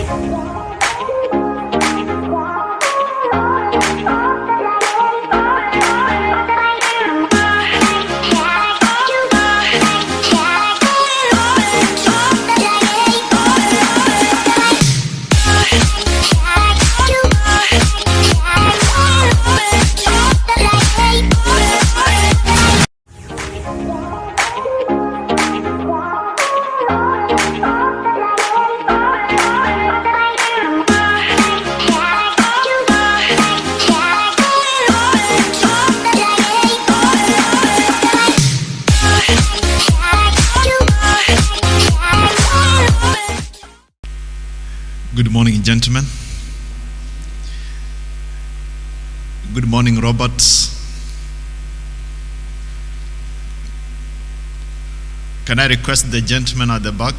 Good morning, gentlemen. Good morning, Robert. Can I request the gentleman at the back?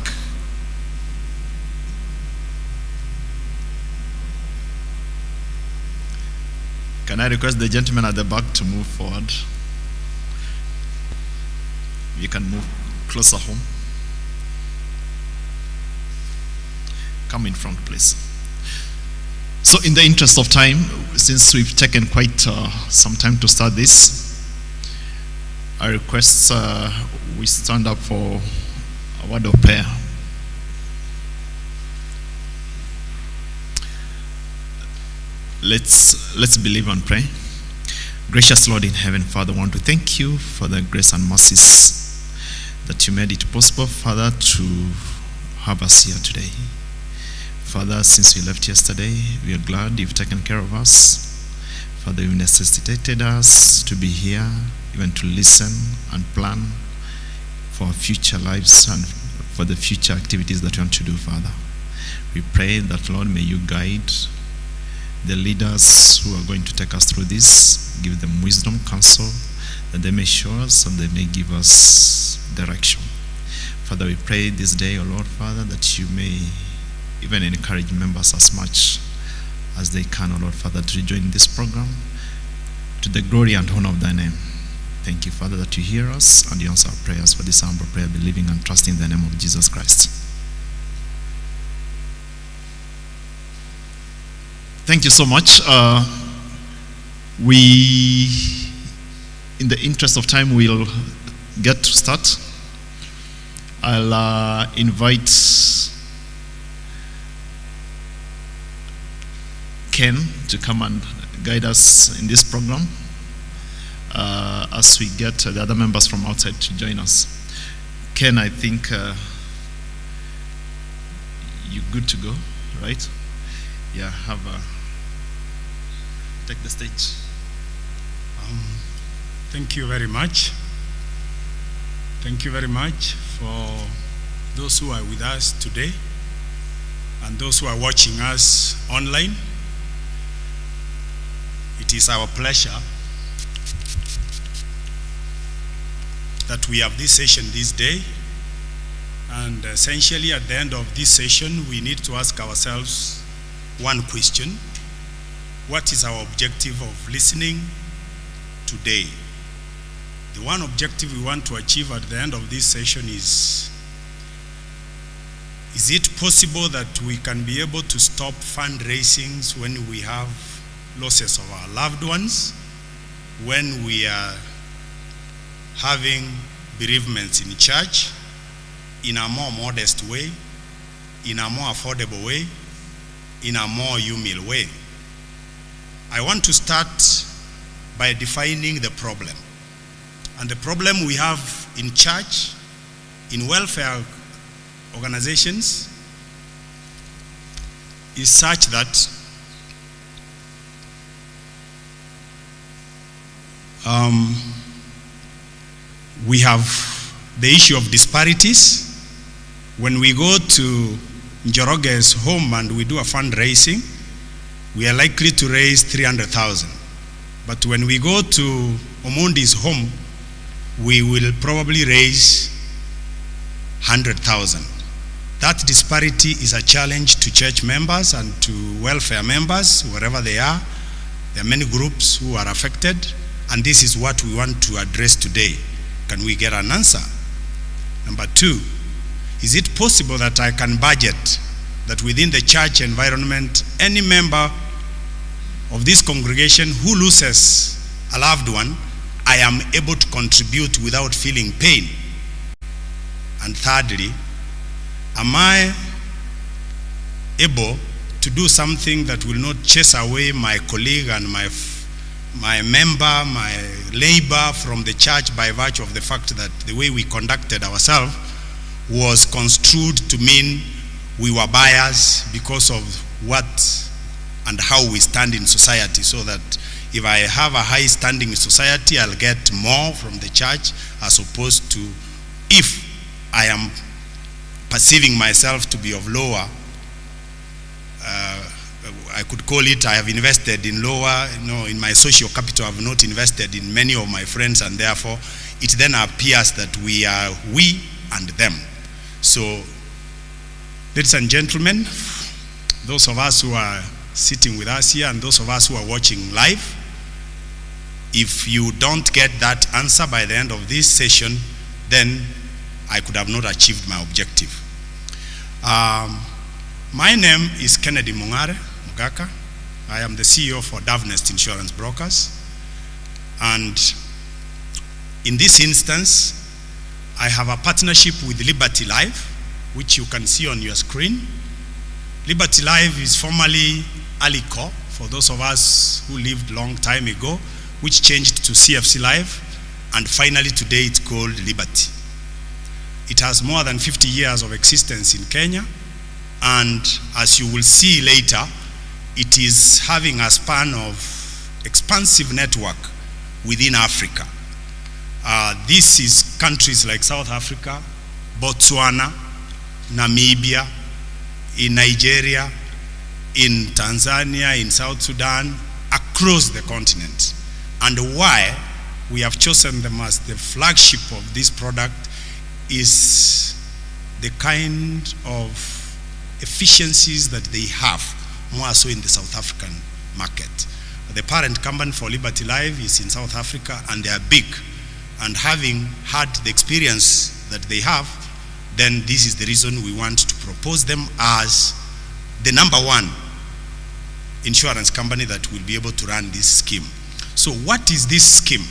Can I request the gentleman at the back to move forward? You can move closer home. Come in front, please. So in the interest of time, since we've taken quite some time to start this, I request we stand up for a word of prayer. Let's believe and pray. Gracious Lord in heaven, Father, I want to thank you for the grace and mercies that you made it possible, Father, to have us here today. Father, since we left yesterday, we are glad you've taken care of us. Father, you've necessitated us to be here, even to listen and plan for our future lives and for the future activities that we want to do, Father. We pray that, Lord, may you guide the leaders who are going to take us through this, give them wisdom, counsel, that they may show us and they may give us direction. Father, we pray this day, O Lord, Father, that you may even encourage members as much as they can, O Lord, Father, to join this program to the glory and honor of thy name. Thank you, Father, that you hear us and you answer our prayers for this humble prayer, believing and trusting in the name of Jesus Christ. Thank you so much. In the interest of time, we'll get to start. I'll invite Ken to come and guide us in this program as we get the other members from outside to join us. Ken, I think you're good to go, right? Yeah, take the stage. Thank you very much. Thank you very much for those who are with us today and those who are watching us online. It is our pleasure that we have this session this day, and essentially at the end of this session we need to ask ourselves one question: what is our objective of listening today? The one objective we want to achieve at the end of this session is it possible that we can be able to stop fundraisings when we have losses of our loved ones, when we are having bereavements in church, in a more modest way, in a more affordable way, in a more humble way? I want to start by defining the problem. And the problem we have in church, in welfare organizations, is such that we have the issue of disparities. When we go to Njoroge's home and we do a fundraising, we are likely to raise 300,000. But when we go to Omondi's home, we will probably raise 100,000. That disparity is a challenge to church members and to welfare members, wherever they are. There are many groups who are affected, and this is what we want to address today. Can we get an answer? Number two, is it possible that I can budget that within the church environment, any member of this congregation who loses a loved one, I am able to contribute without feeling pain? And thirdly, am I able to do something that will not chase away my colleague and my member, my labor from the church by virtue of the fact that the way we conducted ourselves was construed to mean we were biased because of what and how we stand in society, so that if I have a high standing in society, I'll get more from the church, as opposed to if I am perceiving myself to be of lower, I could call it, I have invested in lower, in my social capital, I have not invested in many of my friends, and therefore it then appears that we are we and them. So, ladies and gentlemen, those of us who are sitting with us here and those of us who are watching live, if you don't get that answer by the end of this session, then I could have not achieved my objective. My name is Kennedy Mugaka. I am the CEO for Dovenest Insurance Brokers. And in this instance, I have a partnership with Liberty Life, which you can see on your screen. Liberty Life is formerly Alico, for those of us who lived long time ago, which changed to CFC Life, and finally today it's called Liberty. It has more than 50 years of existence in Kenya, and as you will see later, it is having a span of expansive network within Africa. This is countries like South Africa, Botswana, Namibia, in Nigeria, in Tanzania, in South Sudan, across the continent. And why we have chosen them as the flagship of this product is the kind of efficiencies that they have, more so in the South African market. The parent company for Liberty Life is in South Africa, and they are big. And having had the experience that they have, then this is the reason we want to propose them as the #1 insurance company that will be able to run this scheme. So what is this scheme?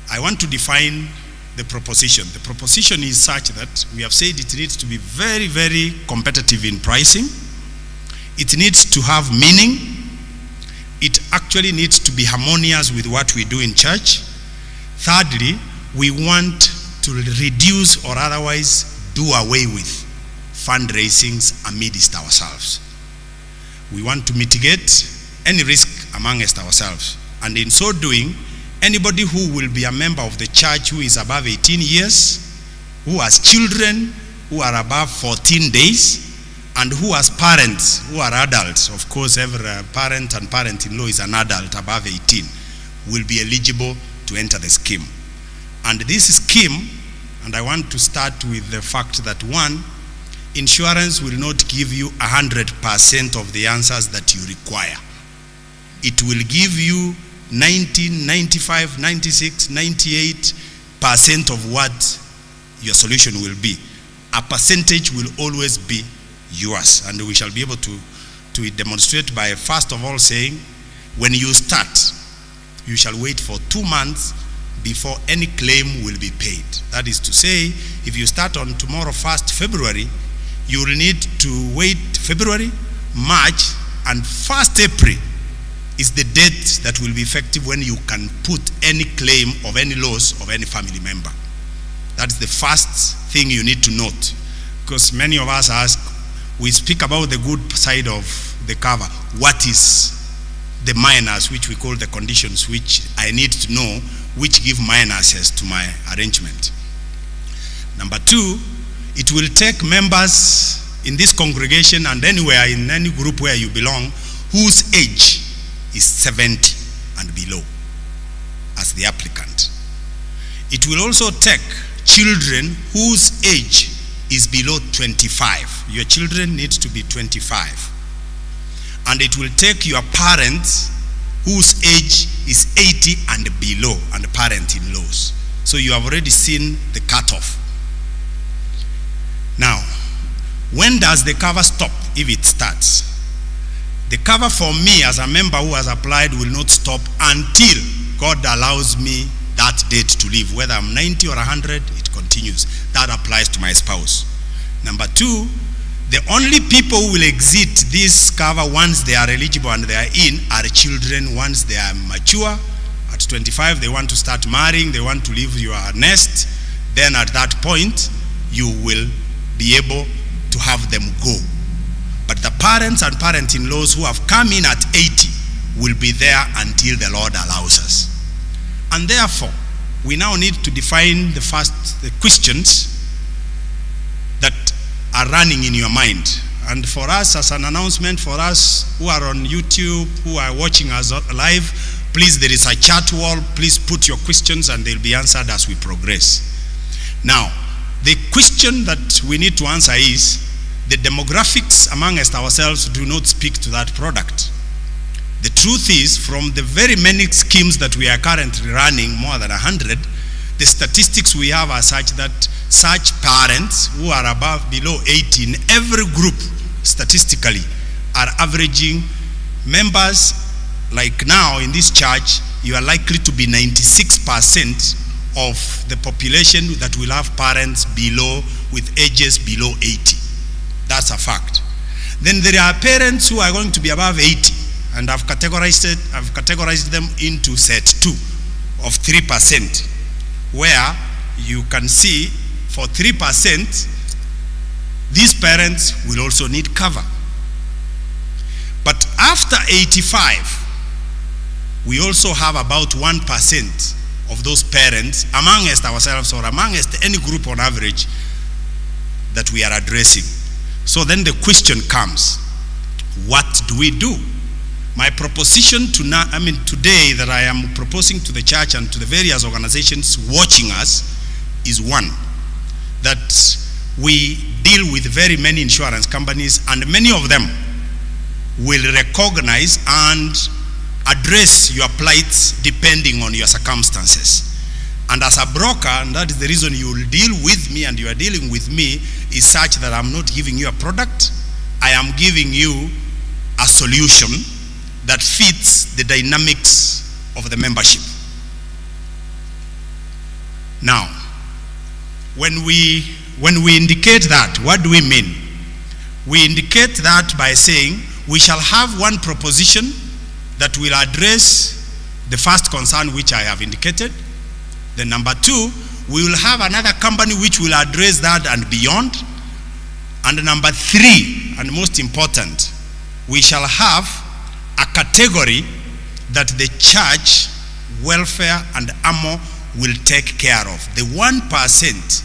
I want to define the proposition. The proposition is such that we have said it needs to be very, very competitive in pricing. It needs to have meaning. It actually needs to be harmonious with what we do in church. Thirdly, we want to reduce or otherwise do away with fundraisings amidst ourselves. We want to mitigate any risk amongst ourselves. And in so doing, anybody who will be a member of the church who is above 18 years, who has children who are above 14 days, and who has parents who are adults, of course every parent and parent-in-law is an adult above 18, will be eligible to enter the scheme. And this scheme, and I want to start with the fact that one, insurance will not give you 100% of the answers that you require. It will give you 90, 95, 96, 98% of what your solution will be. A percentage will always be yours, and we shall be able to demonstrate by first of all saying, when you start, you shall wait for 2 months before any claim will be paid. That is to say, if you start on tomorrow 1st February, you will need to wait February, March, and 1st April is the date that will be effective when you can put any claim of any loss of any family member. That's the first thing you need to note, because many of us ask, we speak about the good side of the cover. What is the minus, which we call the conditions, which I need to know, which give minuses to my arrangement? Number 2, it will take members in this congregation and anywhere in any group where you belong whose age is 70 and below as the applicant. It will also take children whose age is below 25. Your children need to be 25. And it will take your parents whose age is 80 and below, and parent-in-laws. So you have already seen the cutoff. Now, When does the cover stop if it starts? The cover for me as a member who has applied will not stop until God allows me that date to leave. Whether I'm 90 or 100, it continues. That applies to my spouse. Number two, the only people who will exit this cover once they are eligible and they are in are children once they are mature. At 25, they want to start marrying, they want to leave your nest. Then at that point, you will be able to have them go. But the parents and parent-in-laws who have come in at 80 will be there until the Lord allows us. And therefore, we now need to define the questions that are running in your mind. And for us, as an announcement, for us who are on YouTube, who are watching us live, please, there is a chat wall. Please put your questions and they'll be answered as we progress. Now, the question that we need to answer is, the demographics amongst ourselves do not speak to that product. The truth is, from the very many schemes that we are currently running, more than 100, the statistics we have are such that such parents who are below 18, every group statistically are averaging members. Like now in this church, you are likely to be 96% of the population that will have parents with ages below 80. That's a fact. Then there are parents who are going to be above 80, and I've categorized them into set 2 of 3%, where you can see for 3%, these parents will also need cover. But after 85, we also have about 1% of those parents amongst ourselves or amongst any group on average that we are addressing. So then the question comes, what do we do? My proposition today that I am proposing to the church and to the various organizations watching us is one, that we deal with very many insurance companies, and many of them will recognize and address your plights depending on your circumstances. And as a broker, and that is the reason you will deal with me and you are dealing with me, is such that I'm not giving you a product, I am giving you a solution that fits the dynamics of the membership. Now, when we indicate that, what do we mean? We indicate that by saying we shall have one proposition that will address the first concern which I have indicated. Then number 2, we will have another company which will address that and beyond. And number 3, and most important, we shall have a category that the church, welfare and AMO will take care of. The 1%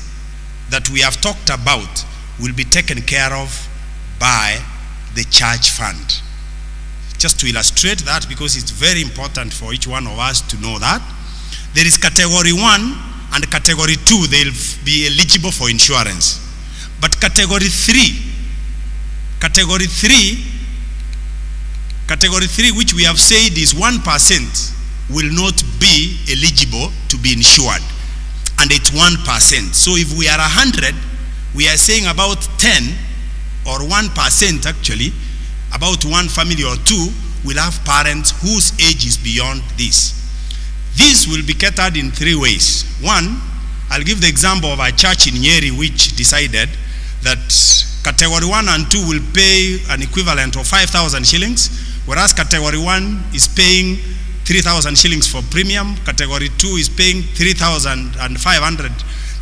that we have talked about will be taken care of by the church fund. Just to illustrate that, because it's very important for each one of us to know that, there is category 1 and category 2, they'll be eligible for insurance. But category 3, which we have said is 1%, will not be eligible to be insured. And it's 1%. So if we are 100, we are saying about 10 or 1% actually, about one family or two will have parents whose age is beyond this. This will be catered in 3 ways. One, I'll give the example of a church in Nyeri which decided that category 1 and 2 will pay an equivalent of 5,000 shillings, whereas category 1 is paying 3,000 shillings for premium, category 2 is paying 3,500.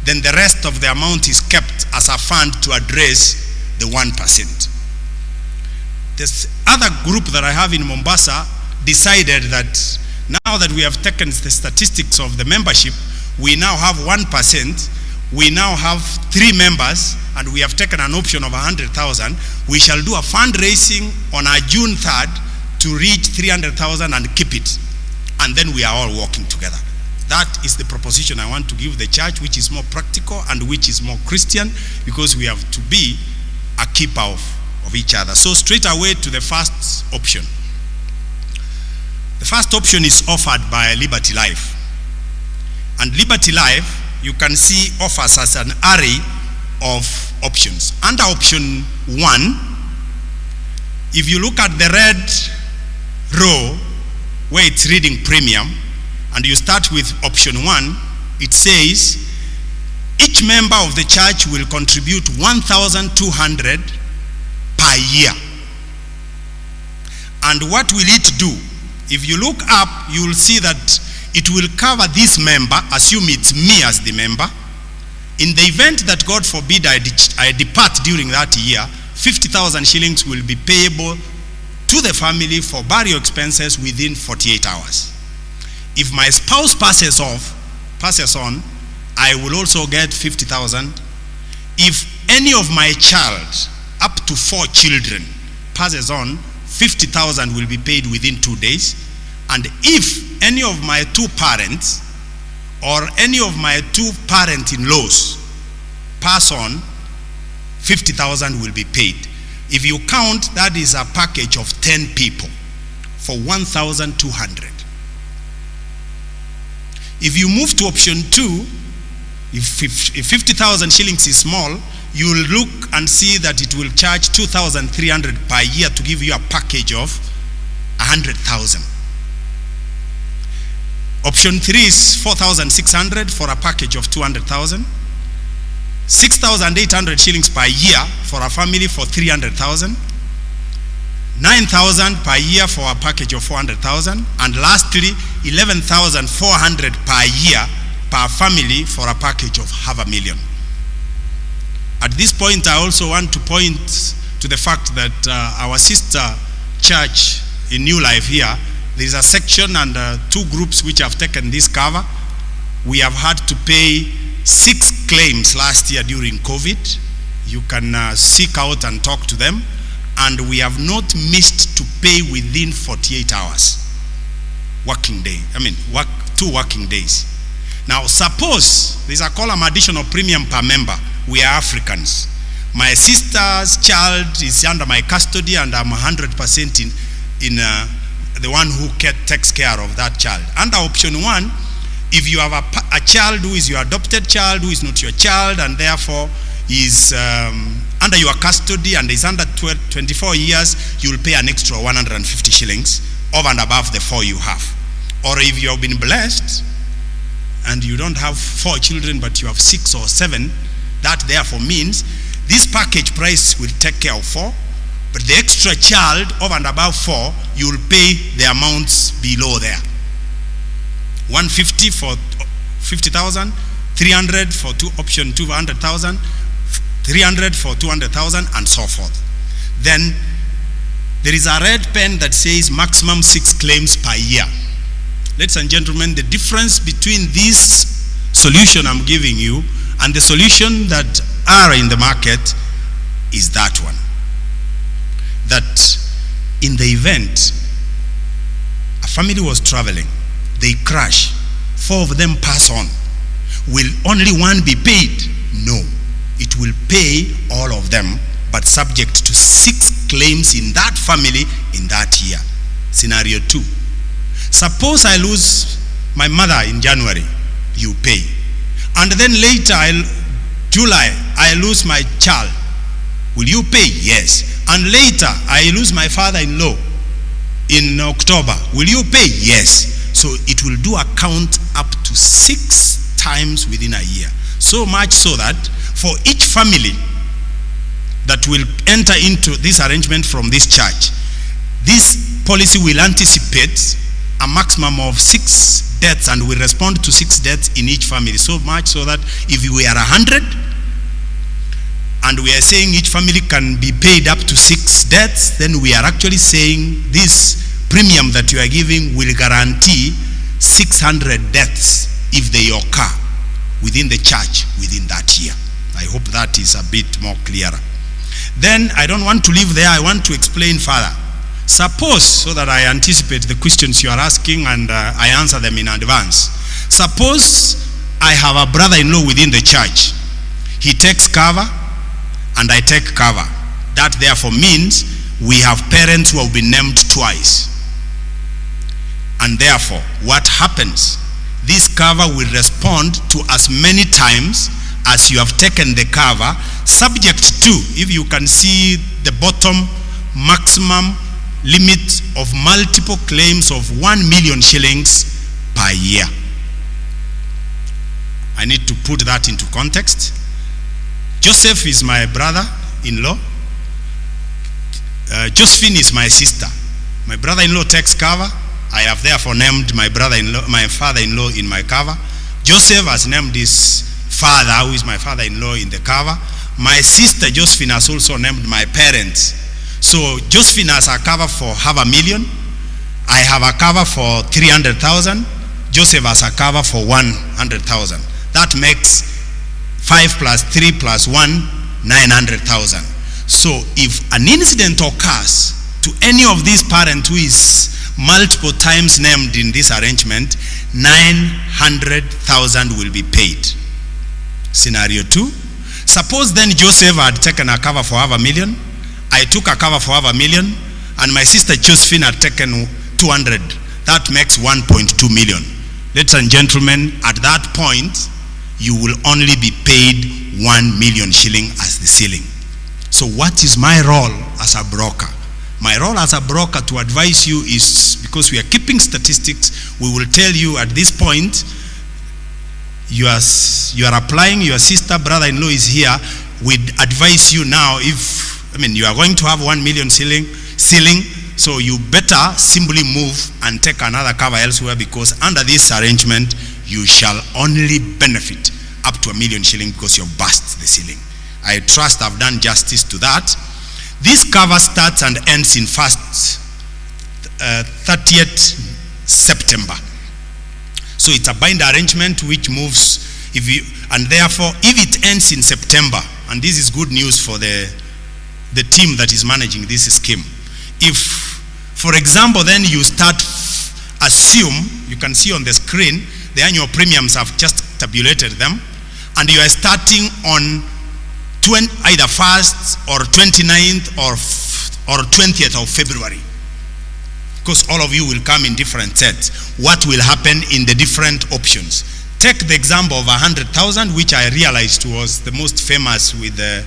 Then the rest of the amount is kept as a fund to address the 1%. This other group that I have in Mombasa decided that now that we have taken the statistics of the membership, we now have 1%, we now have 3 members, and we have taken an option of 100,000. We shall do a fundraising on our June 3rd to reach 300,000 and keep it. And then we are all working together. That is the proposition I want to give the church, which is more practical and which is more Christian, because we have to be a keeper of each other. So straight away to the first option. The first option is offered by Liberty Life. And Liberty Life, you can see, offers us an array of options. Under option 1, if you look at the red row where it's reading premium, and you start with option 1, it says each member of the church will contribute 1,200 per year. And what will it do? If you look up, you will see that it will cover this member, assume it's me as the member. In the event that, God forbid, I depart during that year, 50,000 shillings will be payable to the family for burial expenses within 48 hours. If my spouse passes on, I will also get 50,000. If any of my child, up to 4 children, passes on, 50,000 will be paid within 2 days. And if any of my 2 parents or any of my 2 parent-in-laws pass on, 50,000 will be paid. If you count, that is a package of 10 people for 1,200. If you move to option 2, if 50,000 shillings is small, you will look and see that it will charge 2,300 per year to give you a package of 100,000. Option 3 is 4,600 for a package of 200,000. 6,800 shillings per year for a family for 300,000. 9,000 per year for a package of 400,000. And lastly, 11,400 per year per family for a package of 500,000. At this point, I also want to point to the fact that our sister church in New Life here, there is a section and 2 groups which have taken this cover. We have had to pay 6 claims last year during COVID. You can seek out and talk to them. And we have not missed to pay within 48 hours. 2 working days. Now, suppose there's a column additional premium per member. We are Africans. My sister's child is under my custody, and I'm 100% in the one who takes care of that child. Under option 1, if you have a child who is your adopted child, who is not your child, and therefore is under your custody and is under 24 years, you will pay an extra 150 shillings over and above the 4 you have. Or if you have been blessed and you don't have 4 children but you have 6 or 7, that therefore means this package price will take care of 4, but the extra child over and above 4, you will pay the amounts below there. 150 for 50,000, 300 for option 200,000, 300 for 200,000, and so forth. Then there is a red pen that says maximum 6 claims per year. Ladies and gentlemen, the difference between this solution I'm giving you and the solution that are in the market is that one. That in the event a family was traveling, they crash, 4 of them pass on, will only 1 be paid? No. It will pay all of them, but subject to 6 claims in that family in that year. Scenario 2. Suppose I lose my mother in January, you pay. And then later, July, I lose my child. Will you pay? Yes. And later, I lose my father-in-law in October. Will you pay? Yes. So it will do a count up to 6 times within a year. So much so that for each family that will enter into this arrangement from this church, this policy will anticipate a maximum of 6 deaths and will respond to 6 deaths in each family. So much so that if we are 100 and we are saying each family can be paid up to 6 deaths, then we are actually saying this premium that you are giving will guarantee 600 deaths if they occur within the church within that year. I hope that is a bit more clearer. Then I don't want to leave there. I want to explain further. Suppose, so that I anticipate the questions you are asking and I answer them in advance. Suppose I have a brother-in-law within the church. He takes cover and I take cover. That therefore means we have parents who have been named twice. And therefore, what happens? This cover will respond to as many times as you have taken the cover, subject to, if you can see the bottom, maximum limit of multiple claims of 1 million shillings per year. I need to put that into context. Joseph is my brother-in-law. Josephine is my sister. My brother-in-law takes cover. I have therefore named my brother-in-law, my father-in-law in my cover. Joseph has named his father, who is my father-in-law, in the cover. My sister Josephine has also named my parents. So Josephine has a cover for $500,000. I have a cover for 300,000. Joseph has a cover for 100,000. That makes 5 plus 3 plus 1, 900,000. So if an incident occurs to any of these parents who is multiple times named in this arrangement, 900,000 will be paid. Scenario 2. Suppose then Joseph had taken a cover for $500,000. I took a cover for $500,000, and my sister Josephine had taken 200. That makes 1.2 million. Ladies and gentlemen, at that point, you will only be paid 1 million shilling as the ceiling. So what is my role as a broker? My role as a broker to advise you is, because we are keeping statistics, we will tell you at this point, you are applying, your sister, brother-in-law is here, we advise you now, you are going to have 1 million ceiling, so you better simply move and take another cover elsewhere, because under this arrangement, you shall only benefit up to 1 million shilling because you've burst the ceiling. I trust I've done justice to that. This cover starts and ends in 30th September. So it's a bind arrangement which moves, and therefore, if it ends in September, and this is good news for the team that is managing this scheme. If, for example, then you start, assume, you can see on the screen, the annual premiums have just tabulated them, and you are starting on either 1st or 29th or 20th of February. Because all of you will come in different sets. What will happen in the different options? Take the example of 100,000, which I realized was the most famous with the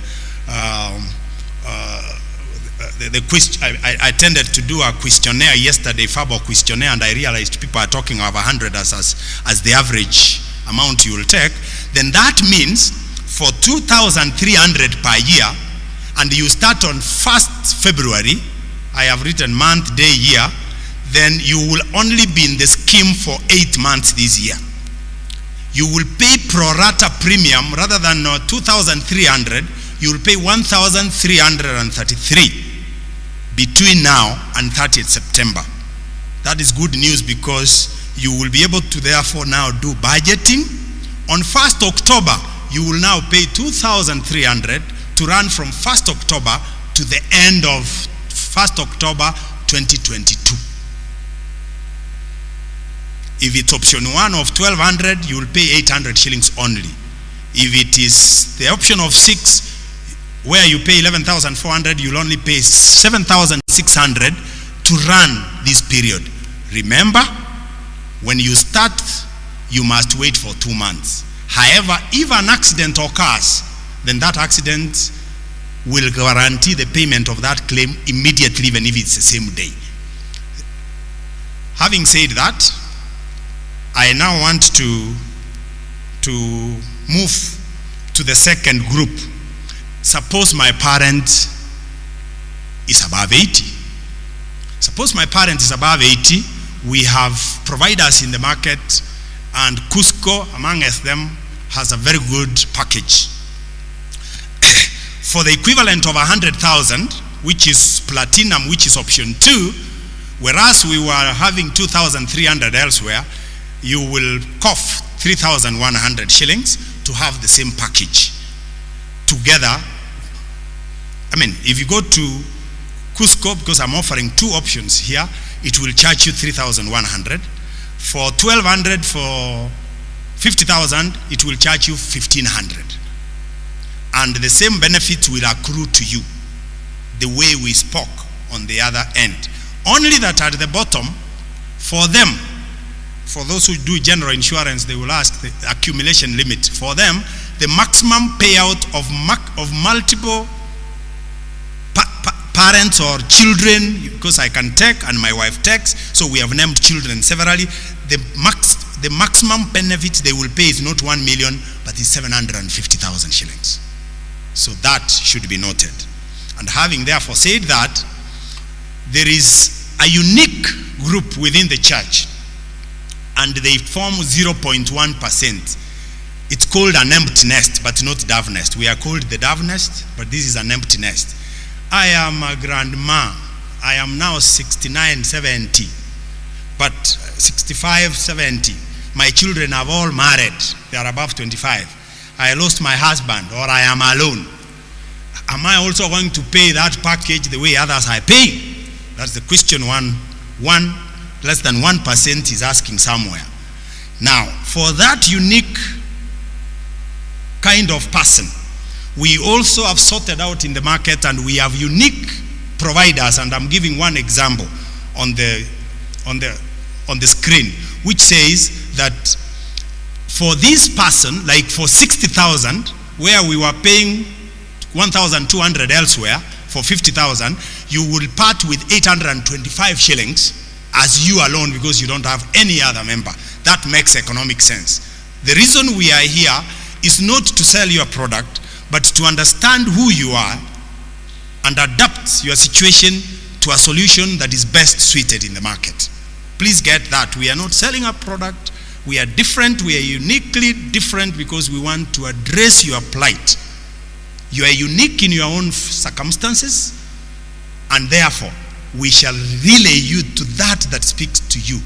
question. I tended to do a questionnaire yesterday, verbal questionnaire, and I realized people are talking of 100 as the average amount you will take. Then that means for 2,300 per year, and you start on 1st February, I have written month, day, year, then you will only be in the scheme for 8 months this year. You will pay pro rata premium rather than 2,300, you will pay 1,333 between now and 30th September. That is good news, because you will be able to therefore now do budgeting. On 1st October, you will now pay 2,300 to run from 1st October to the end of 1st October 2022. If it's option 1 of 1,200, you will pay 800 shillings only. If it is the option of 6, where you pay 11,400, you'll only pay 7,600 to run this period. Remember, when you start, you must wait for 2 months. However, if an accident occurs, then that accident will guarantee the payment of that claim immediately, even if it's the same day. Having said that, I now want to move to the second group. Suppose my parent is above 80. Suppose my parent is above 80. We have providers in the market, and Cusco, amongst them, has a very good package. For the equivalent of 100,000, which is platinum, which is option 2, whereas we were having 2,300 elsewhere, you will cough 3,100 shillings to have the same package. Together, if you go to Cusco, because I'm offering 2 options here, it will charge you 3,100. For 1,200, for 50,000, it will charge you 1,500. And the same benefits will accrue to you the way we spoke on the other end. Only that at the bottom, for those who do general insurance, they will ask the accumulation limit. For them, the maximum payout of multiple parents or children, because I can take and my wife takes, so we have named children severally. The maximum benefit they will pay is not 1 million, but is 750,000 shillings. So that should be noted. And having therefore said that, there is a unique group within the church, and they form 0.1%. It's called an empty nest, but not Dovenest. We are called the Dovenest, but this is an empty nest. I am a grandma. I am now 69, 70, but 65, 70. My children have all married. They are above 25. I lost my husband, or I am alone. Am I also going to pay that package the way others are paying? That's the question less than 1% is asking somewhere. Now, for that unique kind of person, we also have sorted out in the market, and we have unique providers, and I'm giving one example on the screen, which says that for this person, like for 60,000, where we were paying 1,200 elsewhere, for 50,000, you will part with 825 shillings as you alone, because you don't have any other member. That makes economic sense. The reason we are here is not to sell your product, but to understand who you are and adapt your situation to a solution that is best suited in the market. Please get that. We are not selling a product. We are different. We are uniquely different because we want to address your plight. You are unique in your own circumstances, and therefore we shall relay you to that speaks to you.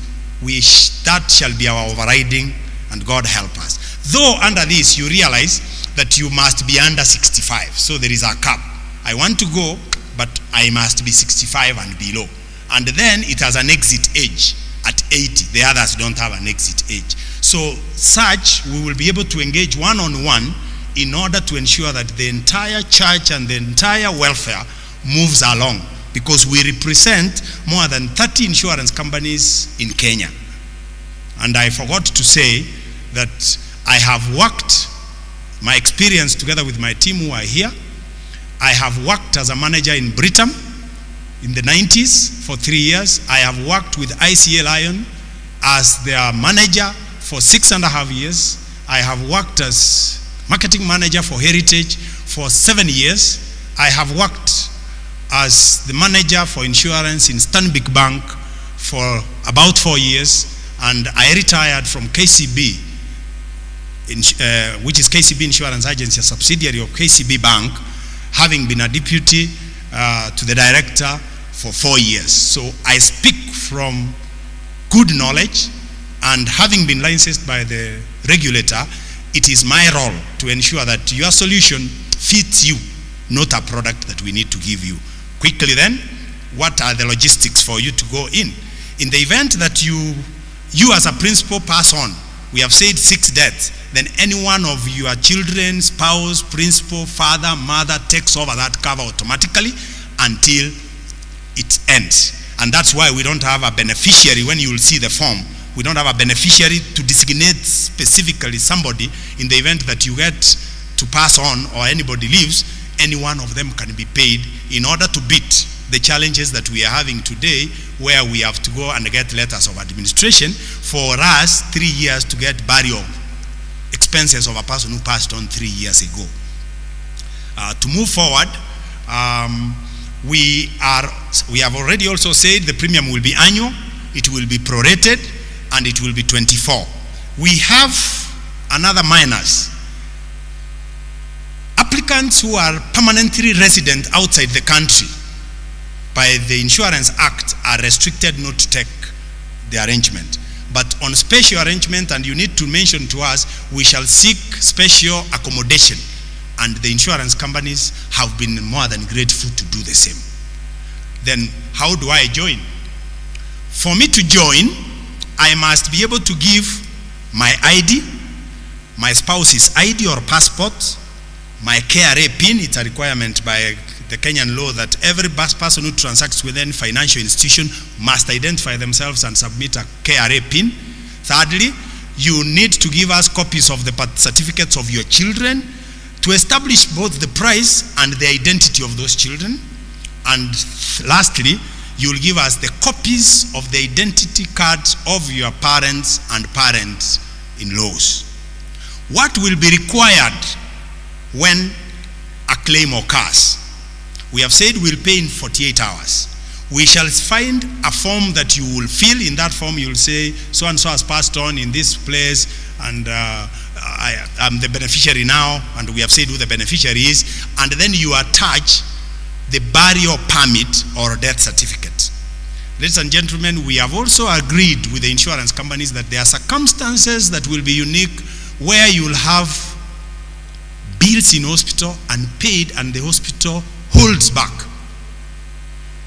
That shall be our overriding, and God help us. Though under this you realize that you must be under 65. So there is a cap. I want to go, but I must be 65 and below. And then it has an exit age at 80. The others don't have an exit age. So such, we will be able to engage one-on-one in order to ensure that the entire church and the entire welfare moves along, because we represent more than 30 insurance companies in Kenya. And I forgot to say that I have worked, my experience together with my team who are here, I have worked as a manager in Britain in the 90s for 3 years. I have worked with ICA Lion as their manager for 6.5 years. I have worked as marketing manager for Heritage for 7 years. I have worked as the manager for insurance in Stanbic Bank for about 4 years, and I retired from KCB, which is KCB Insurance Agency, a subsidiary of KCB Bank, having been a deputy to the director for 4 years. So I speak from good knowledge, and having been licensed by the regulator, it is my role to ensure that your solution fits you, not a product that we need to give you. Quickly then, what are the logistics for you to go in? In the event that you as a principal pass on, we have said 6 deaths, then any one of your children, spouse, principal, father, mother takes over that cover automatically until it ends. And that's why we don't have a beneficiary. When you will see the form, we don't have a beneficiary to designate specifically somebody. In the event that you get to pass on or anybody leaves, any one of them can be paid in order to beat the challenges that we are having today, where we have to go and get letters of administration. For us, 3 years to get burial expenses of a person who passed on 3 years ago. To move forward, we have already also said the premium will be annual, it will be prorated, and it will be 24. We have another minus. Applicants who are permanently resident outside the country by the Insurance Act are restricted not to take the arrangement. But on special arrangement, and you need to mention to us, we shall seek special accommodation, and the insurance companies have been more than grateful to do the same. Then how do I join? For me to join, I must be able to give my ID, my spouse's ID or passport, my KRA PIN. It's a requirement by the Kenyan law that every person who transacts with any financial institution must identify themselves and submit a KRA PIN. Thirdly, you need to give us copies of the birth certificates of your children to establish both the price and the identity of those children. And lastly, you will give us the copies of the identity cards of your parents and parents-in-laws. What will be required when a claim occurs? We have said we'll pay in 48 hours. We shall find a form that you will fill. In that form, you will say, so and so has passed on in this place, and I'm the beneficiary now, and we have said who the beneficiary is, and then you attach the burial permit or death certificate. Ladies and gentlemen, we have also agreed with the insurance companies that there are circumstances that will be unique where you'll have bills in hospital unpaid, and the hospital holds back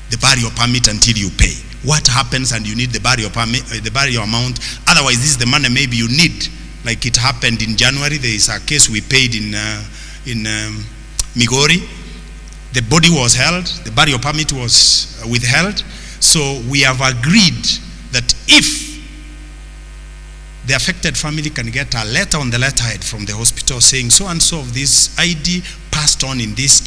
the burial permit until you pay. What happens? And you need the burial permit, the burial amount. Otherwise, this is the money maybe you need. Like it happened in January. There is a case we paid in Migori. The body was held. The burial permit was withheld. So we have agreed that if the affected family can get a letter on the letterhead from the hospital saying so and so of this ID passed on in this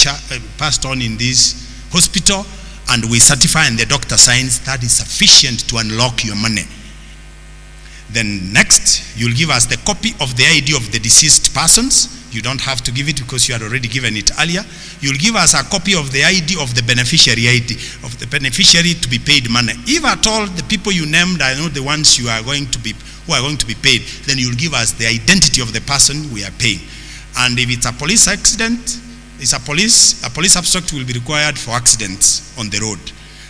hospital, and we certify and the doctor signs, that is sufficient to unlock your money. Then next, you'll give us the copy of the ID of the deceased persons. You don't have to give it because you had already given it earlier. You'll give us a copy of the ID of the beneficiary, ID of the beneficiary to be paid money. If at all the people you named are not the ones who are going to be paid, then you'll give us the identity of the person we are paying. And if it's a police accident, a police abstract will be required for accidents on the road.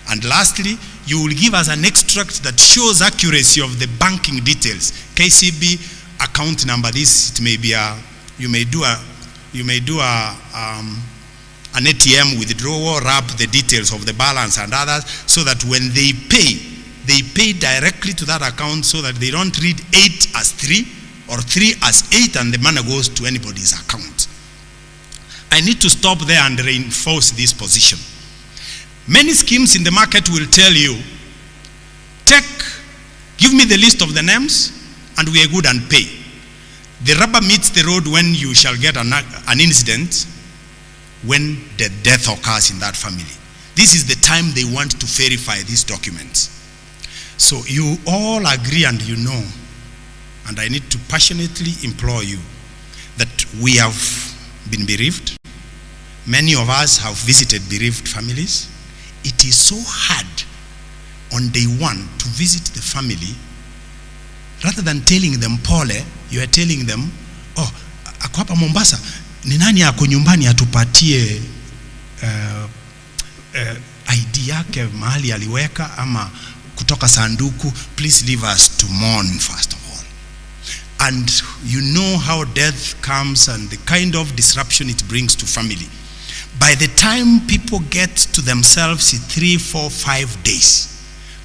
And lastly, you will give us an extract that shows accuracy of the banking details. KCB account number. This, it may be you may do an ATM withdrawal, wrap the details of the balance and others, so that when they pay directly to that account, so that they don't read 8 as 3 or 3 as 8 and the money goes to anybody's account. I need to stop there and reinforce this position. Many schemes in the market will tell you, give me the list of the names and we are good and pay. The rubber meets the road when you shall get an incident, when the death occurs in that family. This is the time they want to verify these documents. So you all agree and you know, and I need to passionately implore you, that we have been bereaved. Many of us have visited bereaved families. It is so hard on day one to visit the family. Rather than telling them pole, you are telling them, oh, ako hapa Mombasa, ni nani ako nyumbani atupatie ID yake mahali aliweka ama kutoka sanduku, please leave us to mourn first of all. And you know how death comes and the kind of disruption it brings to family. By the time people get to themselves in 3, 4, 5 days,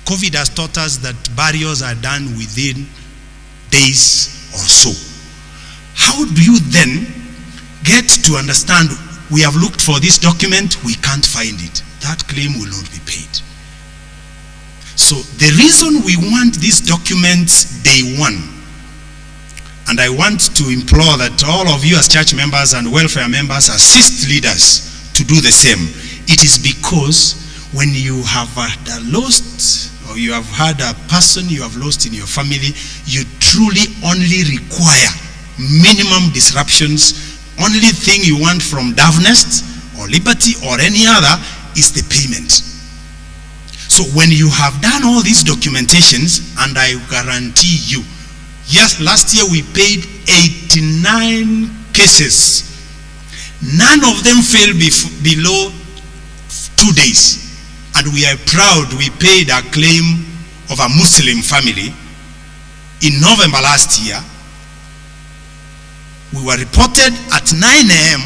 COVID has taught us that burials are done within days or so. How do you then get to understand, we have looked for this document, we can't find it? That claim will not be paid. So the reason we want these documents day one, and I want to implore that all of you as church members and welfare members assist leaders to do the same. It is because when you have lost, or you have had a person you have lost in your family, you truly only require minimum disruptions. Only thing you want from Dovenest or Liberty or any other is the payment. So when you have done all these documentations, and I guarantee you, yes, last year we paid 89 cases. None of them fell below 2 days. And we are proud we paid a claim of a Muslim family in November last year. We were reported at 9 a.m.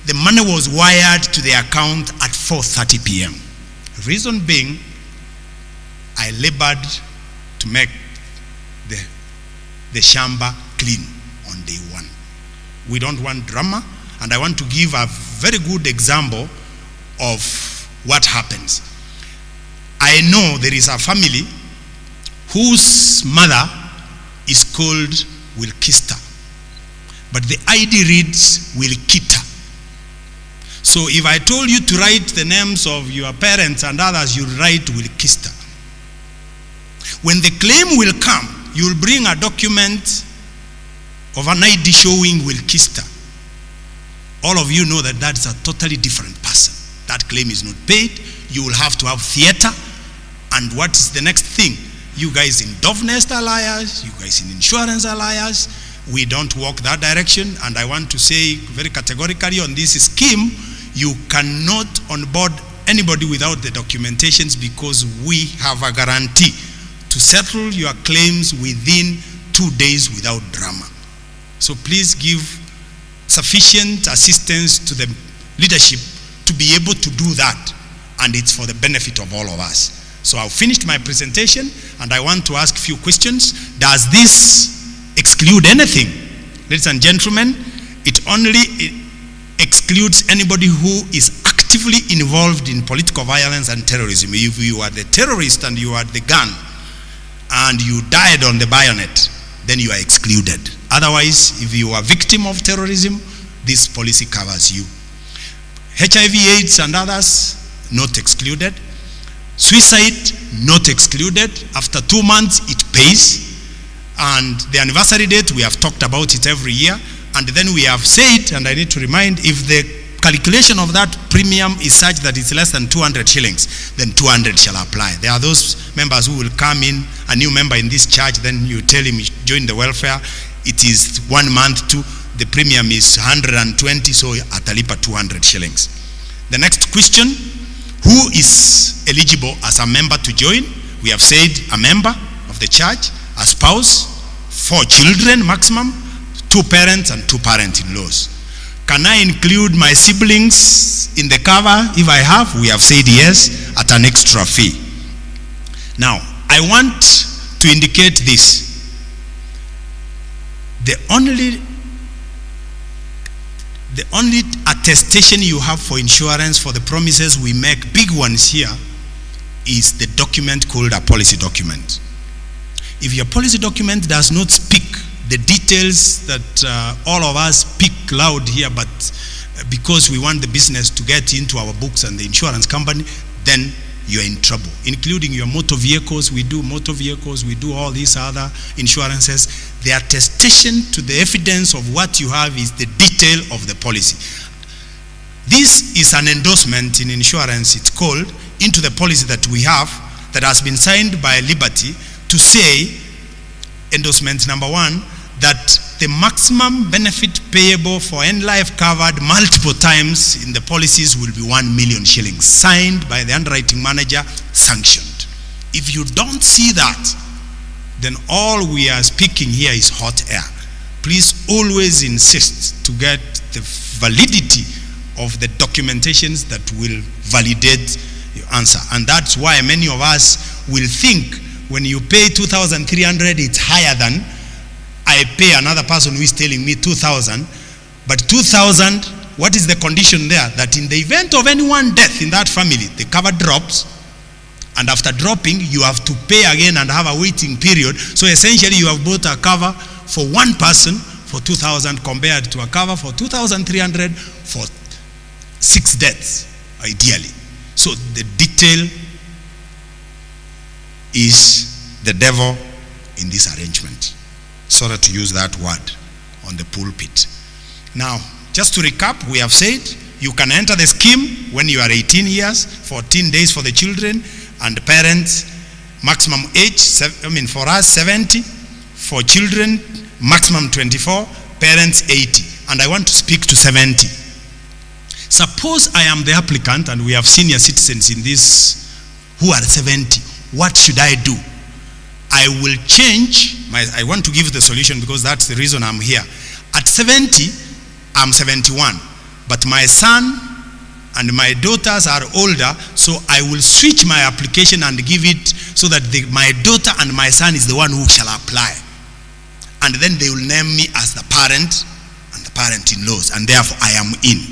The money was wired to the account at 4:30 p.m. Reason being, I labored to make the shamba clean on day one. We don't want drama, and I want to give a very good example of what happens. I know there is a family whose mother is called Wilkista, but the ID reads Wilkita. So if I told you to write the names of your parents and others, you write Wilkista. When the claim will come, you will bring a document of an ID showing Wilkista. All of you know that that's a totally different person. That claim is not paid. You will have to have theater. And what is the next thing? You guys in Dovenest are liars. You guys in insurance are liars. We don't walk that direction. And I want to say very categorically on this scheme, you cannot onboard anybody without the documentations, because we have a guarantee to settle your claims within 2 days without drama. So please give sufficient assistance to the leadership to be able to do that, and it's for the benefit of all of us. So I've finished my presentation, and I want to ask a few questions. Does this exclude anything? Ladies and gentlemen, it only excludes anybody who is actively involved in political violence and terrorism. If you are the terrorist and you are the gun and you died on the bayonet, then you are excluded. Otherwise, if you are a victim of terrorism, this policy covers you. HIV, AIDS and others, not excluded. Suicide, not excluded. After 2 months, it pays. And the anniversary date, we have talked about it every year. And then we have said, and I need to remind, if the calculation of that premium is such that it's less than 200 shillings, then 200 shall apply. There are those members who will come in, a new member in this church, then you tell him, join the welfare. It is 1 month too. The premium is 120, so atalipa 200 shillings. The next question, who is eligible as a member to join? We have said a member of the church, a spouse, 4 children maximum, 2 parents and 2 parent-in-laws. Can I include my siblings in the cover if I have? We have said yes, at an extra fee. Now, I want to indicate this. The only attestation you have for insurance for the promises we make, big ones here, is the document called a policy document. If your policy document does not speak the details that all of us speak loud here, but because we want the business to get into our books and the insurance company, then you're in trouble. Including your motor vehicles, we do motor vehicles, we do all these other insurances. The attestation to the evidence of what you have is the detail of the policy. This is an endorsement in insurance, it's called, into the policy that we have, that has been signed by Liberty, to say, endorsement number 1, that the maximum benefit payable for end life covered multiple times in the policies will be 1 million shillings, signed by the underwriting manager, sanctioned. If you don't see that, then all we are speaking here is hot air. Please always insist to get the validity of the documentations that will validate your answer. And that's why many of us will think when you pay 2,300, it's higher than I pay another person who is telling me 2,000. But 2,000, what is the condition there? That in the event of any one death in that family, the cover drops, and after dropping, you have to pay again and have a waiting period. So essentially, you have bought a cover for one person for 2,000 compared to a cover for 2,300 for 6 deaths, ideally. So the detail is the devil in this arrangement. Sorry to use that word on the pulpit. Now, just to recap, we have said you can enter the scheme when you are 18 years, 14 days for the children, and parents, maximum age, for us 70, for children, maximum 24, parents 80. And I want to speak to 70. Suppose I am the applicant and we have senior citizens in this who are 70. What should I do? I will change I want to give the solution because that's the reason I'm here. At 70, I'm 71. But my son and my daughters are older, so I will switch my application and give it so that my daughter and my son is the one who shall apply. And then they will name me as the parent and the parent-in-laws, and therefore I am in.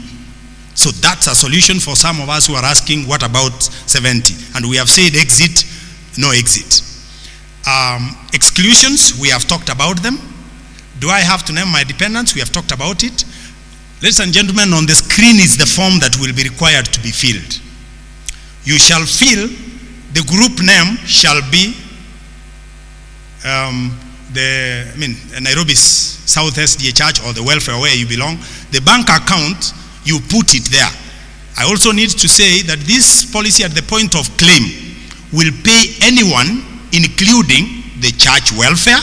So that's a solution for some of us who are asking, what about 70? And we have said exit, no exit. Exclusions, we have talked about them. Do I have to name my dependents? We have talked about it. Ladies and gentlemen, on the screen is the form that will be required to be filled. You shall fill, the group name shall be Nairobi's South SDA Church or the welfare where you belong. The bank account, you put it there. I also need to say that this policy at the point of claim will pay anyone, including the church welfare.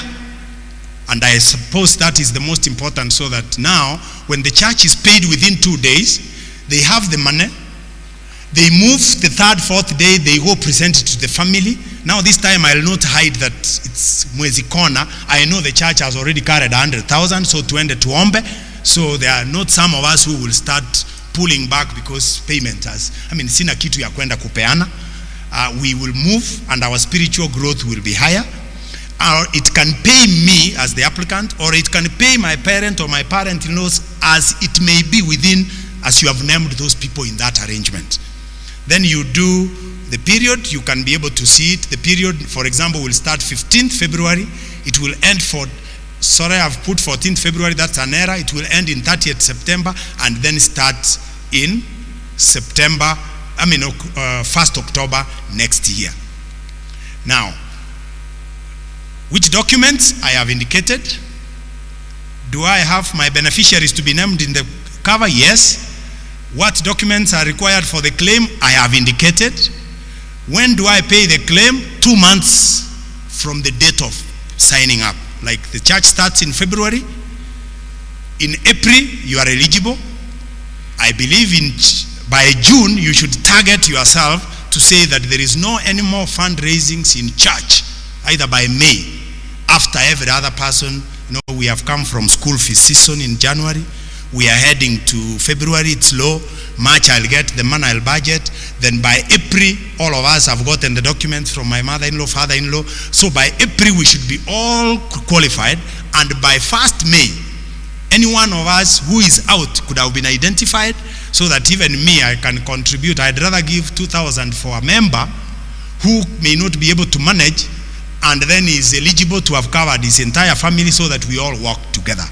And I suppose that is the most important, so that now when the church is paid within 2 days, they have the money. They move the third, fourth day, they go present it to the family. Now this time I'll not hide that it's Mwezi Kona. I know the church has already carried 100,000, so tuende tuombe. So there are not some of us who will start pulling back because payment has, sina kitu ya kwenda kupeana. We will move and our spiritual growth will be higher. Or it can pay me as the applicant, or it can pay my parent or my parent-in-laws, as it may be within, as you have named those people in that arrangement. Then you do the period, you can be able to see it. The period, for example, will start 15th February. It will end I've put 14th February, that's an error. It will end in 30th September and then start in September, 1st October next year. Now, which documents I have indicated? Do I have my beneficiaries to be named in the cover? Yes. What documents are required for the claim? I have indicated. When do I pay the claim? 2 months from the date of signing up. Like the church starts in February. In April, you are eligible. I believe by June, you should target yourself to say that there is no any more fundraisings in church, either by May. After every other person, we have come from school fees season in January. We are heading to February, it's low. March, I'll get the money, I'll budget. Then by April, all of us have gotten the documents from my mother-in-law, father-in-law. So by April, we should be all qualified. And by 1st May, any one of us who is out could have been identified, so that even me, I can contribute. I'd rather give 2,000 for a member who may not be able to manage, and then is eligible to have covered his entire family, so that we all work together.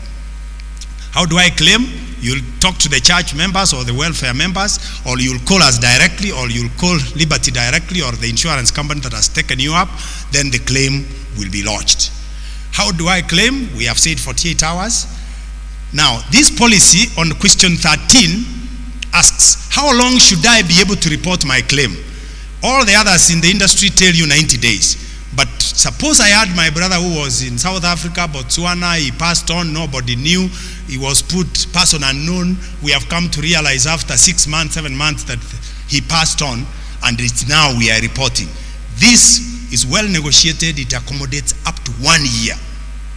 How do I claim? You'll talk to the church members or the welfare members, or you'll call us directly, or you'll call Liberty directly, or the insurance company that has taken you up. Then the claim will be lodged. How do I claim? We have said 48 hours. Now, this policy on question 13 asks, how long should I be able to report my claim? All the others in the industry tell you 90 days. But suppose I had my brother who was in South Africa, Botswana, he passed on, nobody knew, he was put person unknown. We have come to realize after 6 months, 7 months that he passed on, and it's now we are reporting. This is well negotiated, it accommodates up to 1 year.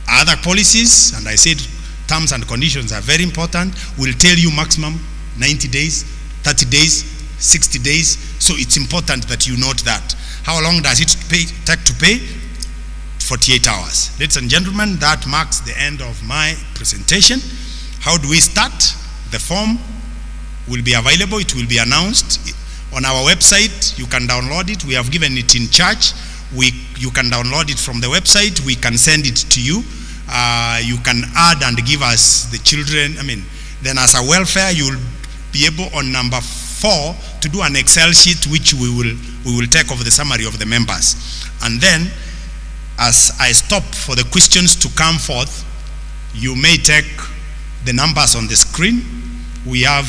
Other policies, and I said terms and conditions are very important, will tell you maximum 90 days, 30 days, 60 days, so it's important that you note that. How long does it take to pay? 48 hours. Ladies and gentlemen, that marks the end of my presentation. How do we start? The form will be available. It will be announced on our website. You can download it. We have given it in church. You can download it from the website. We can send it to you. You can add and give us the children. Then as a welfare, you will be able on number 4 to do an Excel sheet, which we will take over the summary of the members. And then, as I stop for the questions to come forth, you may take the numbers on the screen. We have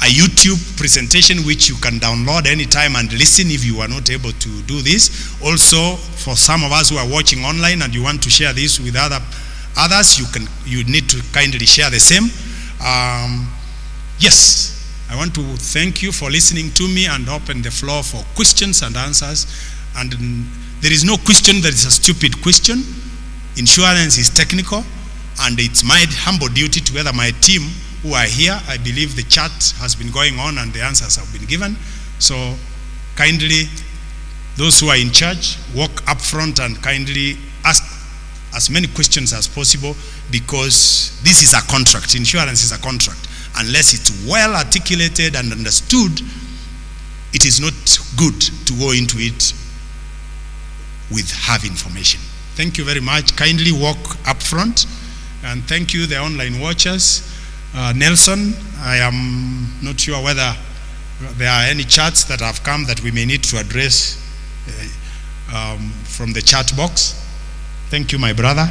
a YouTube presentation which you can download anytime and listen if you are not able to do this. Also, for some of us who are watching online and you want to share this with others, you need to kindly share the same. Yes. I want to thank you for listening to me and open the floor for questions and answers. And there is no question that is a stupid question. Insurance is technical, and it's my humble duty together my team who are here. I believe the chat has been going on and the answers have been given. So kindly, those who are in charge, walk up front and kindly ask as many questions as possible, because this is a contract. Insurance is a contract. Unless it's well articulated and understood, it is not good to go into it with have information. Thank you very much. Kindly walk up front. And thank you, the online watchers. Nelson, I am not sure whether there are any chats that have come that we may need to address from the chat box. Thank you, my brother.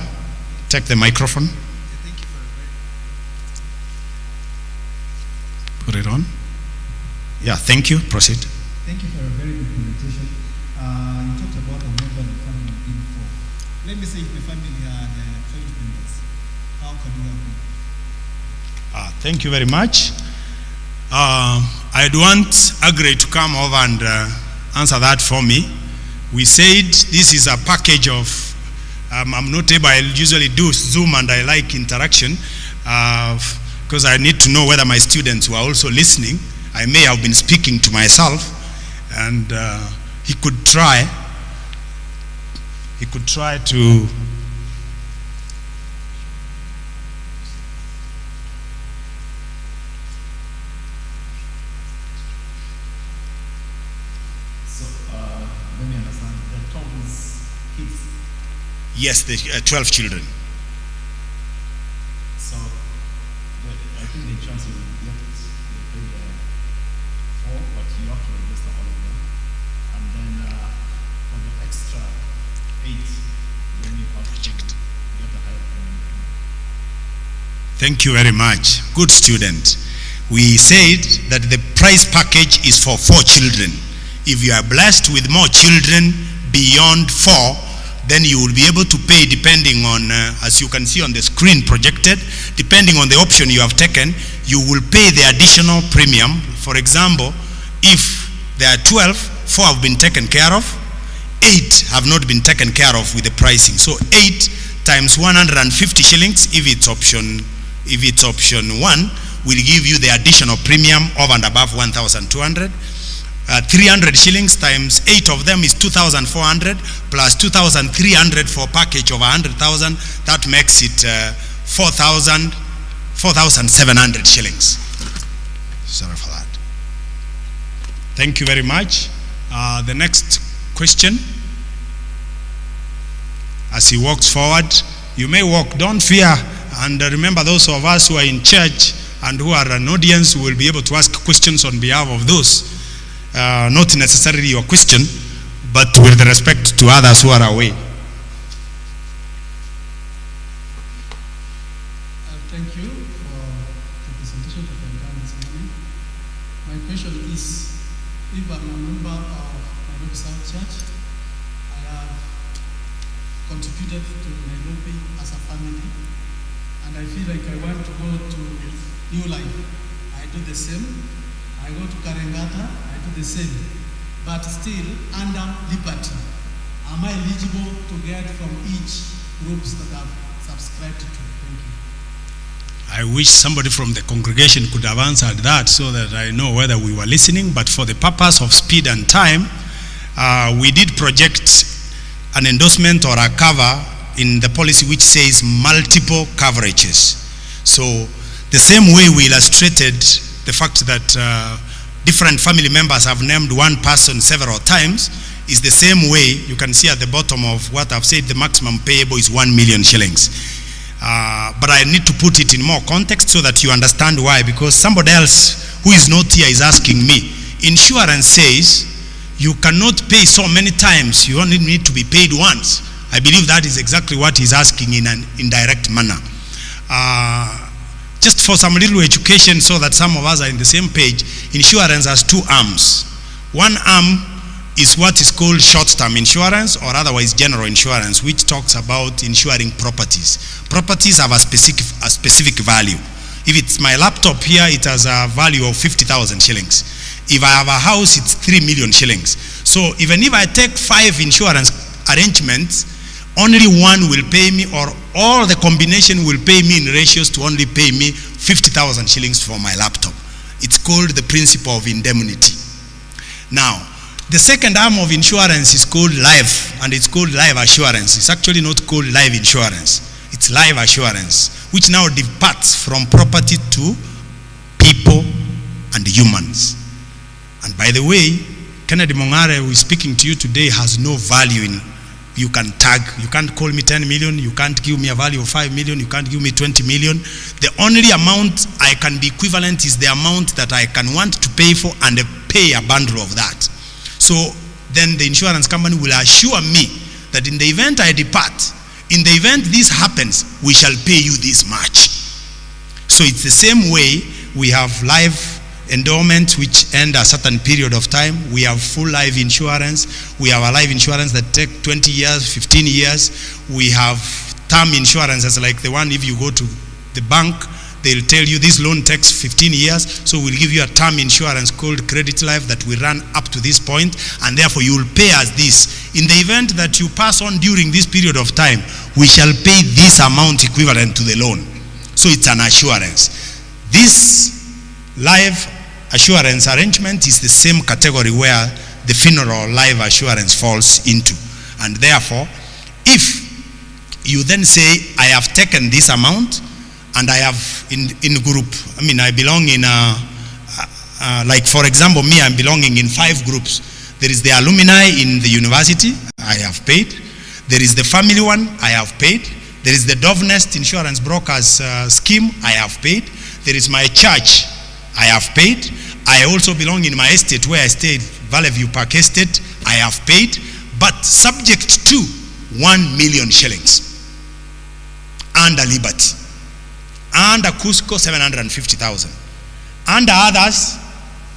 Take the microphone. Thank you for Put it on. Yeah, thank you. Proceed. Thank you for a very good presentation. You talked about the member and the family info. Let me say if the family are the 12 members, how can you help me? Thank you very much. I'd want Agri to come over and answer that for me. We said this is a package of, I'm not able, I usually do Zoom and I like interaction because I need to know whether my students were also listening. I may have been speaking to myself, and he could try to Let me understand. The top is kids. yes, the 12 children. So I think the chance you will get the pay 4, but you have to register all of them. And then for the extra 8, then you have to get a higher payment. Thank you very much. Good student. We said that the price package is for 4 children. If you are blessed with more children beyond 4, then you will be able to pay depending on, as you can see on the screen projected, depending on the option you have taken, you will pay the additional premium. For example, if there are 12, 4 have been taken care of, 8 have not been taken care of with the pricing. So 8 times 150 shillings, if it's option 1, will give you the additional premium of and above 1,200. 300 shillings times 8 of them is 2,400 plus 2,300 for a package of 100,000. That makes it 4,700 shillings. Sorry for that. Thank you very much. The next question. As he walks forward, you may walk, don't fear. And remember, those of us who are in church and who are an audience will be able to ask questions on behalf of those. Not necessarily your question, but with respect to others who are away. Thank you for the presentation that you have done this morning. My question is, if I'm a member of Nairobi South Church, I have contributed to Nairobi as a family, and I feel like I want to go to New Life. I do the same. I go to Karengata, I do the same, but still under Liberty. Am I eligible to get from each groups that I've subscribed to? Thank you. I wish somebody from the congregation could have answered that so that I know whether we were listening, but for the purpose of speed and time, we did project an endorsement or a cover in the policy which says multiple coverages. So the same way we illustrated the fact that different family members have named one person several times is the same way. You can see at the bottom of what I've said, the maximum payable is 1 million shillings. But I need to put it in more context so that you understand why, because somebody else who is not here is asking me. Insurance says you cannot pay so many times, you only need to be paid once. I believe that is exactly what he's asking in an indirect manner. Just for some little education so that some of us are in the same page, insurance has 2 arms. One arm is what is called short-term insurance, or otherwise general insurance, which talks about insuring properties. Properties have a specific value. If it's my laptop here, it has a value of 50,000 shillings. If I have a house, it's 3 million shillings. So even if I take 5 insurance arrangements, only one will pay me, or all the combination will pay me in ratios to only pay me 50,000 shillings for my laptop. It's called the principle of indemnity. Now, the second arm of insurance is called life, and it's called life assurance. It's actually not called life insurance. It's life assurance, which now departs from property to people and humans. And by the way, Kennedy Mongare, who is speaking to you today, has no value in you can tag. You can't call me 10 million, you can't give me a value of 5 million, you can't give me 20 million. The only amount I can be equivalent is the amount that I can want to pay for and pay a bundle of that. So then the insurance company will assure me that in the event I depart, in the event this happens, we shall pay you this much. So it's the same way we have life endowment which end a certain period of time. We have full life insurance. We have a life insurance that take 20 years, 15 years. We have term insurances like the one if you go to the bank, they'll tell you this loan takes 15 years, so we'll give you a term insurance called Credit Life that will run up to this point, and therefore you will pay us this. In the event that you pass on during this period of time, we shall pay this amount equivalent to the loan. So it's an assurance. This life assurance arrangement is the same category where the funeral life assurance falls into. And therefore, if you then say, I have taken this amount, and I have in group, I belong in like for example, me, I'm belonging in 5 groups. There is the alumni in the university, I have paid. There is the family one, I have paid. There is the Dovenest insurance brokers scheme, I have paid. There is my church, I have paid. I also belong in my estate where I stay, Valley View Park Estate, I have paid. But subject to 1 million shillings. Under Liberty. Under Cusco, 750,000. Under others,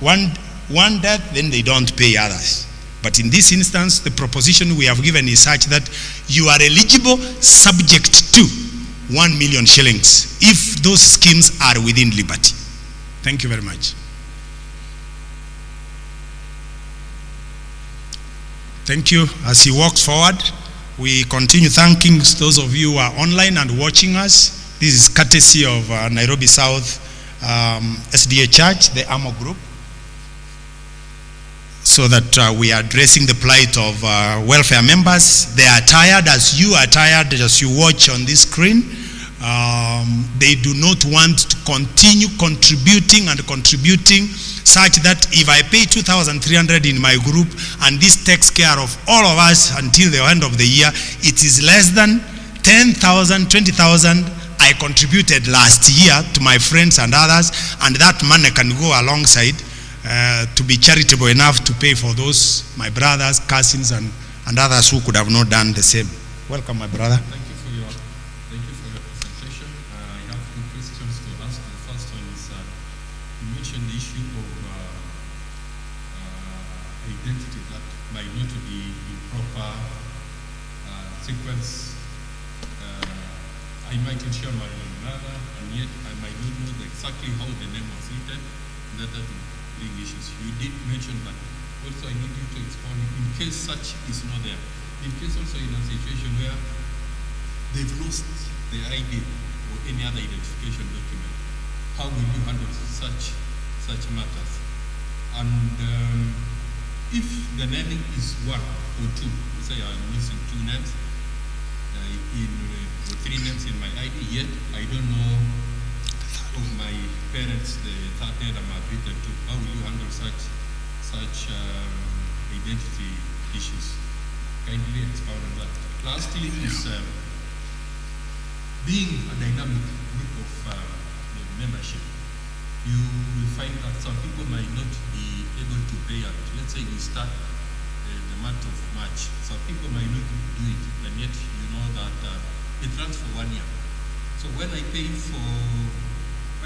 one death, then they don't pay others. But in this instance, the proposition we have given is such that you are eligible subject to 1 million shillings if those schemes are within Liberty. Thank you very much. Thank you. As he walks forward, we continue thanking those of you who are online and watching us. This is courtesy of Nairobi South SDA Church, the AMO group, so that we are addressing the plight of welfare members. They are tired as you are tired as you watch on this screen. They do not want to continue contributing such that if I pay 2,300 in my group and this takes care of all of us until the end of the year, it is less than 10,000, 20,000 I contributed last year to my friends and others, and that money can go alongside to be charitable enough to pay for those, my brothers, cousins, and others who could have not done the same. Welcome, my brother. Thank you for your presentation. I have 2 questions to ask. The first one is, you mentioned the issue of identity that might not be in proper sequence. I might insure my mother, and yet I might not know exactly how the name was written. That will bring issues. You did mention that. Also, I need you to explain in case such is not there. In case also in a situation where they've lost the ID or any other identification document, how will you handle such matters? And if the name is 1 or 2, say I'm missing 2 names, or 3 names in my ID, yet I don't know of my parents, the third name I'm written to. How will you handle such identity issues? Kindly expound on that. Lastly is being a dynamic group of membership. You will find that some people might not be able to pay out. Let's say we start the month of March. Some people might not do it, and yet you know that it runs for 1 year. So when I pay for,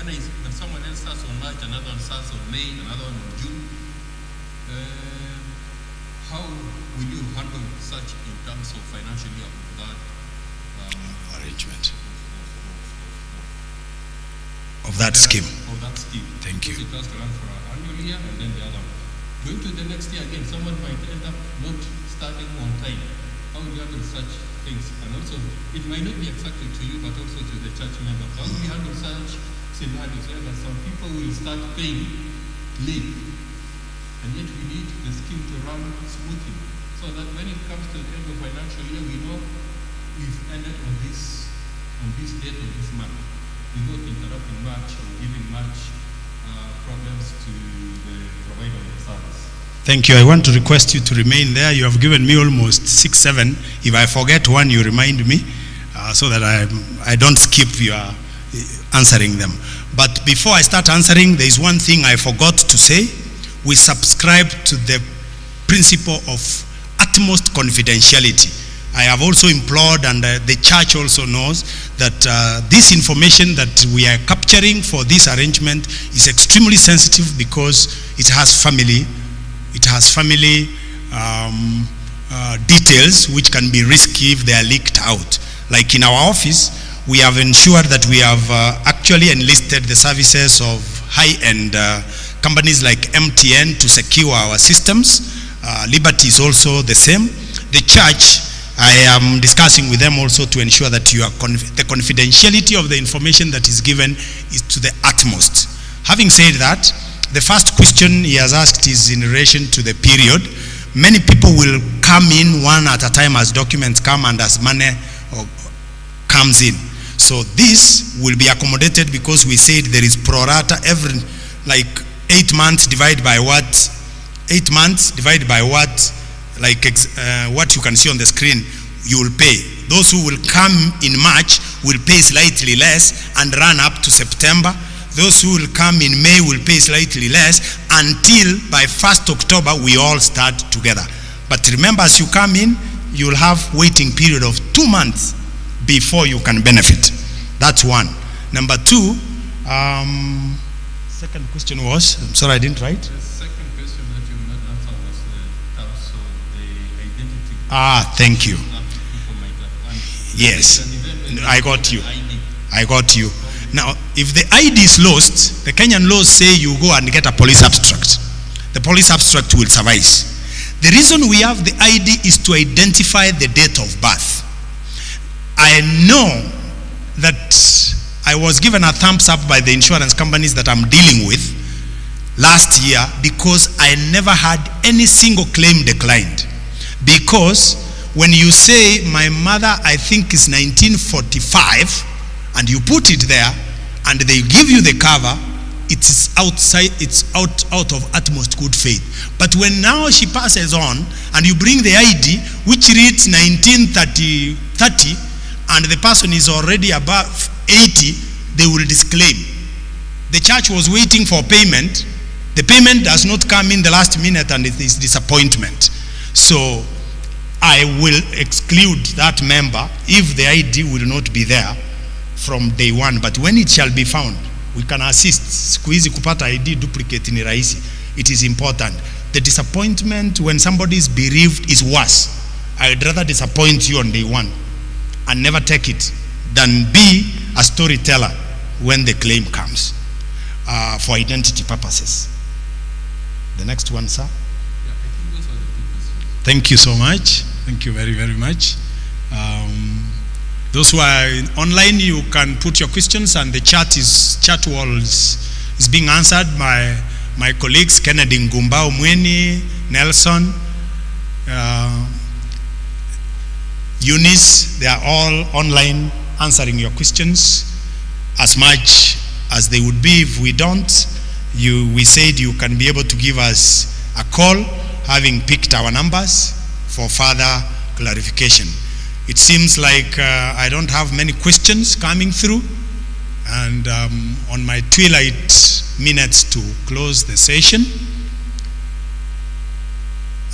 when someone else starts on March, another one starts on May, another one on June, how will you handle such in terms of financially of that arrangement of that scheme? Of that scheme. Thank you. It has to run for an annual year, and then the other one. Going to the next year again, someone might end up not starting on time. How will you handle such things? And also, it might not be exactly to you, but also to the church members. How will you handle such scenarios where some people will start paying late, and yet we need the scheme to run smoothly, so that when it comes to the end of financial year, we know we've ended on this date of this month, without interrupting much or giving much problems to the provider of the service. Thank you. I want to request you to remain there. You have given me almost 6, 7. If I forget one, you remind me so that I don't skip your answering them. But before I start answering, there is one thing I forgot to say. We subscribe to the principle of utmost confidentiality. I have also implored, and the church also knows, that this information that we are capturing for this arrangement is extremely sensitive because it has family details which can be risky if they are leaked out. Like in our office, we have ensured that we have actually enlisted the services of high-end companies like MTN to secure our systems. Liberty is also the same. The church, I am discussing with them also to ensure that the confidentiality of the information that is given is to the utmost. Having said that, the first question he has asked is in relation to the period. Many people will come in one at a time as documents come and as money comes in. So this will be accommodated because we said there is pro rata every, like 8 months divided by what? 8 months divided by what? Like what you can see on the screen, you will pay. Those who will come in March will pay slightly less and run up to September. Those who will come in May will pay slightly less until by 1st October we all start together. But remember, as you come in, you will have waiting period of 2 months before you can benefit. That's one. Number 2, second question was, I'm sorry I didn't write. The second question that you did not answer was the terms of the identity. Thank you. People might have answered. Yes, I got you. I got you. Now, if the ID is lost, the Kenyan laws say you go and get a police abstract. The police abstract will suffice. The reason we have the ID is to identify the date of birth. I know that I was given a thumbs up by the insurance companies that I'm dealing with last year because I never had any single claim declined. Because when you say my mother, I think is 1945, and you put it there, and they give you the cover, it is outside, it's out of utmost good faith. But when now she passes on, and you bring the ID, which reads 1930, and the person is already above 80, they will disclaim. The church was waiting for payment. The payment does not come in the last minute, and it is disappointment. So I will exclude that member if the ID will not be there from day one. But when it shall be found, we can assist. Siku hizi kupata ID duplicate ni rahisi. It is important. The disappointment when somebody is bereaved is worse. I'd rather disappoint you on day one and never take it than be a storyteller when the claim comes for identity purposes. The next one, sir. Yeah, I think those are the two questions. Thank you so much. Thank you very, very much. Those who are online, you can put your questions, and the chat wall is being answered by my colleagues, Kennedy Ngumba Umweni, Nelson, Eunice. They are all online answering your questions as much as they would be. If we don't, we said you can be able to give us a call, having picked our numbers for further clarification. It seems like I don't have many questions coming through, and on my twilight minutes to close the session.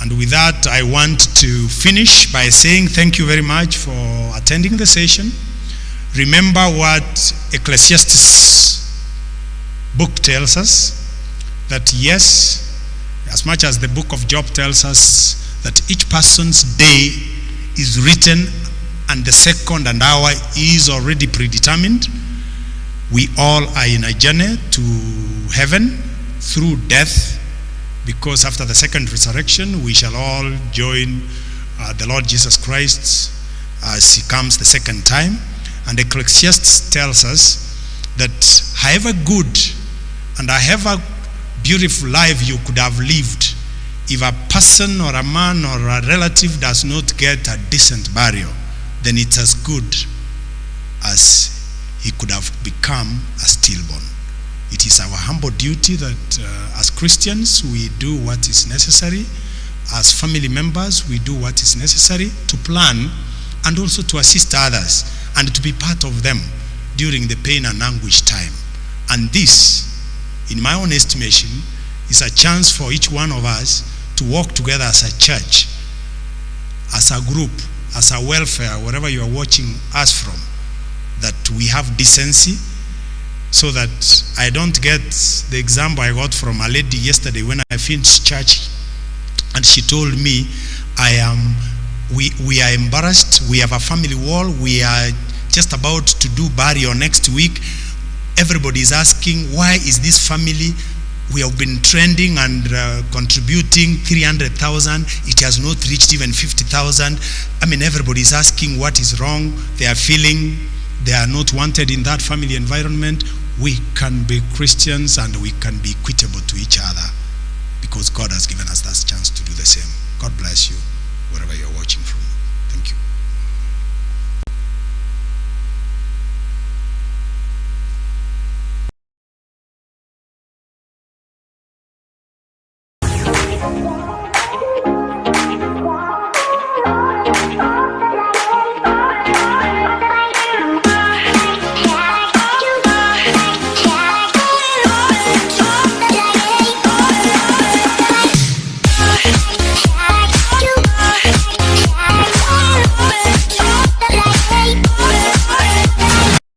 And with that, I want to finish by saying thank you very much for attending the session. Remember what Ecclesiastes book tells us, that yes, as much as the book of Job tells us that each person's day is written and the second and hour is already predetermined, we all are in a journey to heaven through death, because after the second resurrection we shall all join the Lord Jesus Christ as he comes the second time. And Ecclesiastes tells us that however good and however beautiful life you could have lived, if a person or a man or a relative does not get a decent burial, then it's as good as he could have become a stillborn. It is our humble duty that as Christians, we do what is necessary. As family members, we do what is necessary to plan and also to assist others and to be part of them during the pain and anguish time. And this, in my own estimation, is a chance for each one of us to work together as a church, as a group, as a welfare, wherever you are watching us from, that we have decency, so that I don't get the example I got from a lady yesterday when I finished church, and she told me, we are embarrassed, we have a family wall, we are just about to do burial next week. Everybody is asking, why is this family, we have been trending and contributing 300,000, it has not reached even 50,000. I mean, everybody is asking what is wrong. They are feeling they are not wanted in that family environment. We can be Christians and we can be equitable to each other because God has given us that chance to do the same. God bless you wherever you are.